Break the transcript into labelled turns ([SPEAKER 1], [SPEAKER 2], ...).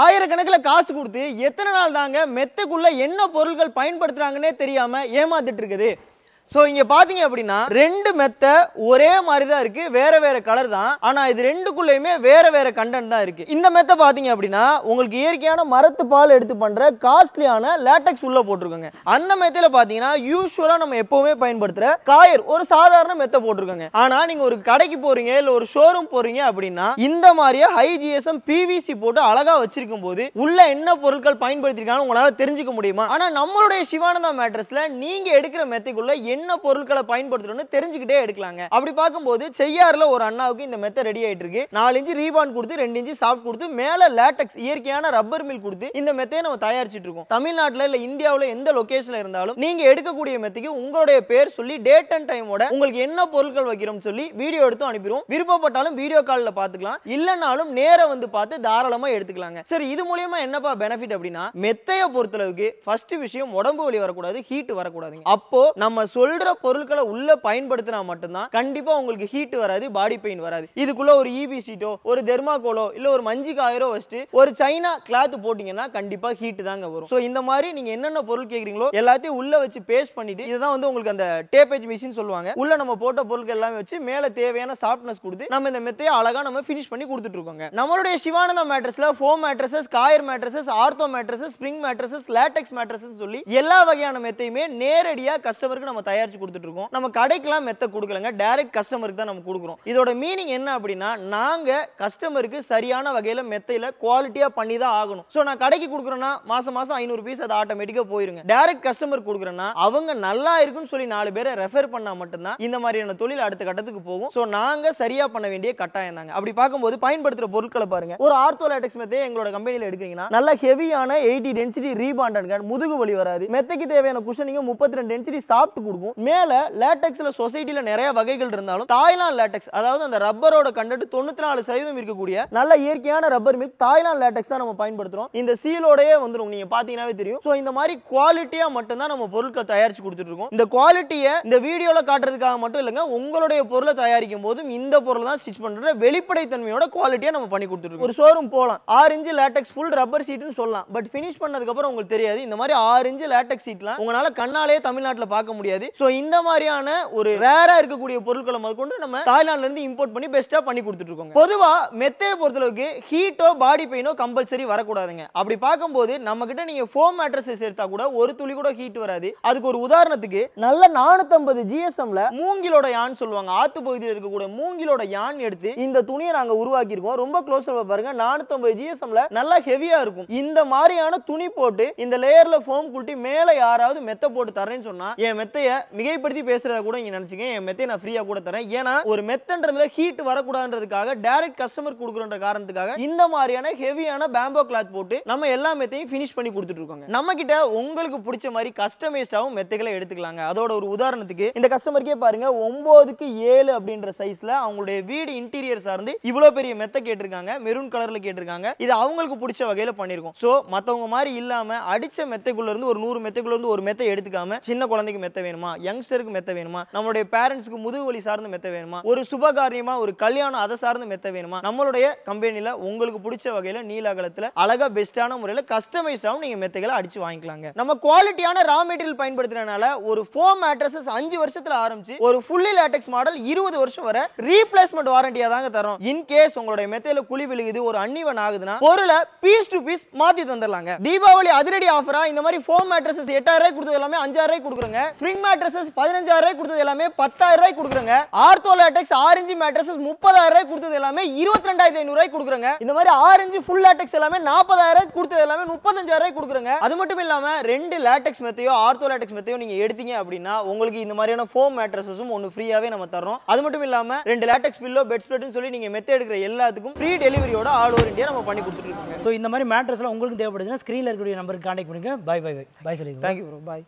[SPEAKER 1] ஆயிரக்கணக்கில் காசு கொடுத்து எத்தனை நாள் தாங்க மெத்தைக்குள்ள என்ன பொருட்கள் பயன்படுத்துறாங்கன்னே தெரியாம ஏமாத்திட்டு இருக்குது. ஸோ இங்கே பார்த்தீங்க அப்படின்னா ரெண்டு மெத்தை ஒரே மாதிரி தான் இருக்கு, வேற வேற கலர் தான். ஆனால் இது ரெண்டுக்குள்ளேயுமே வேற வேற கண்டென்ட் தான் இருக்கு. இந்த மெத்தை பார்த்தீங்க அப்படின்னா உங்களுக்கு இயற்கையான மரத்து பால் எடுத்து பண்ற காஸ்ட்லியான லேட்டக்ஸ் உள்ள போட்டிருக்காங்க. அந்த மெத்தையில பார்த்தீங்கன்னா யூஸ்வலாக நம்ம எப்பவுமே பயன்படுத்துற காயர் ஒரு சாதாரண மெத்தை போட்டிருக்காங்க. ஆனால் நீங்கள் ஒரு கடைக்கு போறீங்க இல்லை ஒரு ஷோரூம் போறீங்க அப்படின்னா இந்த மாதிரியே ஹை ஜிஎஸ்எம் பிவிசி போட்டு அழகா வச்சிருக்கும் போது உள்ள என்ன பொருட்கள் பயன்படுத்திருக்காங்க உங்களால தெரிஞ்சுக்க முடியுமா? ஆனால் நம்மளுடைய சிவானந்தா மேட்ரஸ்ல நீங்க எடுக்கிற மெத்தைக்குள்ள என்ன பொருட்களை பயன்படுத்தணும்னு தெரிஞ்சுக்கிட்டே எடுக்கலாங்க. அப்படி பார்க்கும்போது செய்யாறுல ஒரு அண்ணாவுக்கு இந்த மெத்தை ரெடி ஆயிட்டு இருக்கு. 4 இன்ச் ரீபாண்ட் கொடுத்து 2 இன்ச் சாஃப்ட் கொடுத்து மேல லேட்டக்ஸ் இயற்கையான ரப்பர் மில் கொடுத்து இந்த மெத்தையை நம்ம தயாரிச்சிட்டு இருக்கோம். தமிழ்நாட்டில் இல்ல இந்தியாவில் எந்த லொகேஷன்ல இருந்தாலும் நீங்க எடுக்கக்கூடிய மெத்தைக்கு உங்களுடைய பேர் சொல்லி டேட் அண்ட் டைமோட உங்களுக்கு என்ன பொருட்கள் வைக்கிறோம்னு சொல்லி வீடியோ எடுத்து அனுப்பிடுவோம். விருப்பப்பட்டாலும் வீடியோ காலில் பார்த்துக்கலாம், இல்லைனாலும் நேர வந்து பார்த்து தாராளமா எடுத்துக்கலாங்க. சரி, இது மூலியமா என்னப்பா பெனிஃபிட் அப்படின்னா மெத்தையை பொறுத்தளவுக்கு ஃபர்ஸ்ட் விஷயம் உடம்பு வலி வரக்கூடாது, ஹீட் வரக்கூடாதுங்க. அப்போ நம்ம சொல்ற பொருட்களை உள்ள பயன்படுத்தினா மட்டும்தான் கண்டிப்பா உங்களுக்கு ஹீட் வராது, பாடி பெயின் வராது. இதுக்குள்ள ஒரு ஈபி சீட்டோ ஒரு தெர்மாகோலோ இல்ல ஒரு மஞ்சி காயரோ வச்சுட்டு ஒரு சைனா கிளாத் போட்டீங்கன்னா கண்டிப்பா ஹீட் தாங்க வரும். சோ இந்த மாதிரி நீங்க என்னென்ன பொருள் கேக்குறீங்களோ எல்லாத்தையும் உள்ள வச்சு பேஸ்ட் பண்ணிட்டு இதுதான் வந்து உங்களுக்கு அந்த டேப்பேஜ் மிஷின் சொல்லுவாங்க. உள்ள நம்ம போட்ட பொருட்கள் எல்லாமே வச்சு மேல தேவையான சாஃப்ட்னஸ் கொடுத்து நம்ம இந்த மெத்தையை அழகா நம்ம ஃபினிஷ் பண்ணி கொடுத்துட்டு இருக்கோங்க. நம்மளுடைய சிவானந்தா மேட்ரஸ்ல foam mattresses, coir mattresses, ortho mattresses, spring mattresses, latex mattresses சொல்லி எல்லா வகையான மெத்தையுமே நேரடியா கஸ்டமருக்கு நம்ம தயாரிச்சு கொடுத்துட்டு இருக்கோம். நம்ம கடைக்கெல்லாம் மெத்தை கொடுக்கலங்க, டைரக்ட் கஸ்டமருக்கு தான் நம்ம கொடுக்குறோம். இதோட மீனிங் என்ன அப்படின்னா நாங்க கஸ்டமருக்கு சரியான வகையில மெத்தையில குவாலிட்டியா பண்ணி தான் ஆகணும். சோ நான் கடைக்கு கொடுக்குறேன்னா மாசம் 500 பீஸ் அது ஆட்டோமேட்டிக்கா போயிருங்க. டைரக்ட் கஸ்டமர் கொடுக்குறேன்னா அவங்க நல்லா இருக்குன்னு சொல்லி 4 பேரை ரெஃபர் பண்ணா மட்டும்தான் இந்த மாதிரியான தொழில் அடுத்த கட்டத்துக்கு போகும். சோ நாங்க சரியா பண்ண வேண்டிய கட்டாயம் தாங்க. அப்படி பார்க்கும்போது பயன்படுத்துற பொருட்களை பாருங்க. ஒரு ஆர்த்தோ லேட்டக்ஸ் மெத்தையை எங்களோட கம்பெனில எடுக்கிறீங்கன்னா நல்ல ஹெவியான 80 டென்சிட்டி ரீபாண்டட் முதுகு வலி வராது. மெத்தைக்கு தேவையான குஷனிங் 32 டென்சிட்டி சாஃப்ட் கொடுக்கும். மேல லேட்டக்ஸ்ல சொசைட்டில நிறைய வகைகள் இருந்தாலும் தாய்லாந்து லேட்டக்ஸ் அதாவது அந்த ரப்பரோட கண்டென்ட் 94% இருக்கக்கூடிய நல்ல இயற்கையான ரப்பர் மில்க் தாய்லாந்து லேட்டக்ஸ் தான் நம்ம பயன்படுத்துறோம். இந்த சீலோடயே வந்துரும், நீங்க பாத்தீங்கன்னாவே தெரியும். சோ இந்த மாதிரி குவாலிட்டியா மட்டும் தான் நம்ம பொருட்களை தயாரிச்சு கொடுத்துட்டு இருக்கோம். இந்த குவாலிட்டியை இந்த வீடியோல காட்டுறதுக்காக மட்டும் இல்லங்க, உங்களுடைய பொருளை தயாரிக்கும் போதும் இந்த பொருளை தான் ஸ்டிச் பண்ற வெளிப்படைத்தன்மையோட குவாலிட்டியா நம்ம பண்ணி கொடுத்துட்டு இருக்கோம். ஒரு ஷோரூம் போலாம் 6 இன்ச் லேட்டக்ஸ் ஃபுல் ரப்பர் சீட்னு சொல்லலாம், பட் ஃபினிஷ் பண்ணதுக்கு அப்புறம் உங்களுக்கு தெரியாது. இந்த மாதிரி 6 இன்ச் லேட்டக்ஸ் சீட்லாம் உங்களால கண்ணாலே தமிழ்நாட்டில் பார்க்க முடியாது. சோ இந்த மாதிரியான ஒரு ரேரா இருக்கக்கூடிய பொருட்களை முதற்கொண்டு நம்ம தாய்லாந்துல இருந்து இம்போர்ட் பண்ணி பெஸ்டா பண்ணி கொடுத்துட்டு இருக்கோம். பொதுவா மெத்தையை பொறுத்தளவுக்கு ஹீட்டோ பாடி பெயினோ கம்பல்சரி வரக்கூடாதுங்க. அப்படி பார்க்கும்போது நம்ம கிட்ட நீங்க ஃபோம் மேட்ரஸஸ் எடுத்தா கூட ஒரு துளி கூட ஹீட் வராது. அதுக்கு ஒரு உதாரணத்துக்கு நல்ல 450 ஜிஎஸ்எம்ல மூங்கிலோட யான் சொல்லுவாங்க, ஆத்து பகுதியில் இருக்கக்கூடிய மூங்கிலோட யான் எடுத்து இந்த துணியை நாங்க உருவாக்கி இருக்கோம். ரொம்ப க்ளோஸ் பாருங்க, 450 ஜிஎஸ்எம்ல நல்லா ஹெவியா இருக்கும். இந்த மாதிரியான துணி போட்டு இந்த லேயர்ல ஃபோம் குட்டி மேல யாராவது மெத்தை போட்டு தரேன்னு சொன்னா என் மெத்தையை மிகைப்படுத்தி பேசுறத கூட நீங்க நினைச்சீங்க, என் மெத்தையை நான் ஃப்ரீயா கூட தரேன். ஏன்னா ஒரு மெத்தன்றதுல ஹீட் வரக்கூடாதுன்றதுக்காக டைரக்ட் கஸ்டமர் கொடுக்குறன்ற காரணத்துக்காக இந்த மாதிரியான ஹெவியான பேம்போ கிளாத் போட்டு நம்ம எல்லா மெத்தையும் ஃபினிஷ் பண்ணி கொடுத்துட்டு இருக்கோங்க. நம்ம கிட்ட உங்களுக்கு பிடிச்ச மாதிரி கஸ்டமைஸ்டாவும் மெத்தைகளை எடுத்துக்கலாங்க. அதோட ஒரு உதாரணத்துக்கு இந்த கஸ்டமருக்கே பாருங்க 9க்கு 7 அப்படின்ற சைஸ்ல அவங்களுடைய வீடு இன்டீரியர் சார்ந்து இவ்வளவு பெரிய மெத்தை கேட்டிருக்காங்க, மெரூன் கலர்ல கேட்டிருக்காங்க. இது அவங்களுக்கு பிடிச்ச வகையில பண்ணிருக்கோம். சோ மத்தவங்க மாதிரி இல்லாம அடிச்ச மெத்தைக்குள்ள இருந்து ஒரு 100 மெத்தைக்குள்ள இருந்து ஒரு மெத்தை எடுத்துக்காம சின்ன குழந்தைக்கு மெத்தை வேணுமா, யங்ஸ்டருக்கு மெத்தை வேணுமா, நம்மளுடைய பேரண்ட்ஸ்க்கு முதுகு வலி சார்ந்த மெத்தை வேணுமா, ஒரு சுபகாரியமா ஒரு கல்யாணம் அதை சார்ந்த மெத்தை வேணுமா, நம்மளுடைய கம்பெனில உங்களுக்கு பிடிச்ச வகையில நீலாகலத்துல அழகா பெஸ்டான முறையில் கஸ்டமைஸ்டாவும் நீங்க மெத்தைகளை அடிச்சு வாங்கிக்கலாங்க. நம்ம குவாலிட்டியான ரா மெட்டீரியல் பயன்படுத்துறதுனால ஒரு ஃபோம் மேட்ரஸஸ் 5 வருஷத்துல ஆரம்பிச்சு ஒரு ஃபுல்லி லேட்டக்ஸ் மாடல் 20 வருஷம் வரை ரீப்ளேஸ்மெண்ட் வாரண்டியா தாங்க தரோம். இன் கேஸ் உங்களுடைய மெத்தையில குழி விழுகுது, ஒரு அன்னிவன் ஆகுதுன்னா பொருளை பீஸ் டு பீஸ் மாத்தி தந்துடலாங்க. தீபாவளி அதிரடி ஆஃபரா இந்த மாதிரி ஃபோம் மேட்ரஸஸ் 8000 ரூபாய் கொடுத்தது எல்லாமே 5000 ரூபாய் கொடுக்குறோங்க. ஸ்ப்ரிங் மேட்ரஸஸ் 15000 ரூபாய் கொடுத்தது எல்லாமே 10000 ரூபாய் கொடுக்குறோங்க. ஆர்த்தோ லேட்டக்ஸ் 6 இன்ச் மேட்ரஸஸ் 30000 ரூபாய் கொடுத்தது எல்லாமே 22500 ரூபாய் கொடுக்குறோங்க. இந்த மாதிரி 6 இன்ச் ஃபுல் லேட்டக்ஸ் எல்லாமே 40000 ரூபாய் கொடுத்தது எல்லாமே 35000 ரூபாய் கொடுக்குறோங்க. அது மட்டும் இல்லாம 2 லேட்டக்ஸ் மெத்தையோ ஆர்த்தோ லேட்டக்ஸ் மெத்தையோ நீங்க எடுத்தீங்க அப்படின்னா உங்களுக்கு இந்த மாதிரியான ஃபோம் மேட்ரஸஸும் ஒன்னு ஃப்ரீயாவே நம்ம தரோம். அது மட்டும் இல்லாம 2 லேட்டக்ஸ் பில்லோ பெட் ஸ்ப்ரெட்னு சொல்லி நீங்க மெத்தை எடுக்கிற எல்லாத்துக்கும் ஃப்ரீ டெலிவரியோட ஆல் ஓவர் இந்தியா நம்ம பண்ணி கொடுத்துட்டு இருக்கோம்.
[SPEAKER 2] சோ இந்த மாதிரி மேட்ரஸ்லாம் உங்களுக்கு தேவைப்படுதுன்னா ஸ்கிரீன்ல இருக்கக்கூடிய நம்பருக்கு கான்டாக்ட் பண்ணுங்க. பை பை பை சொல்லுங்க.
[SPEAKER 1] Thank you bro. Bye.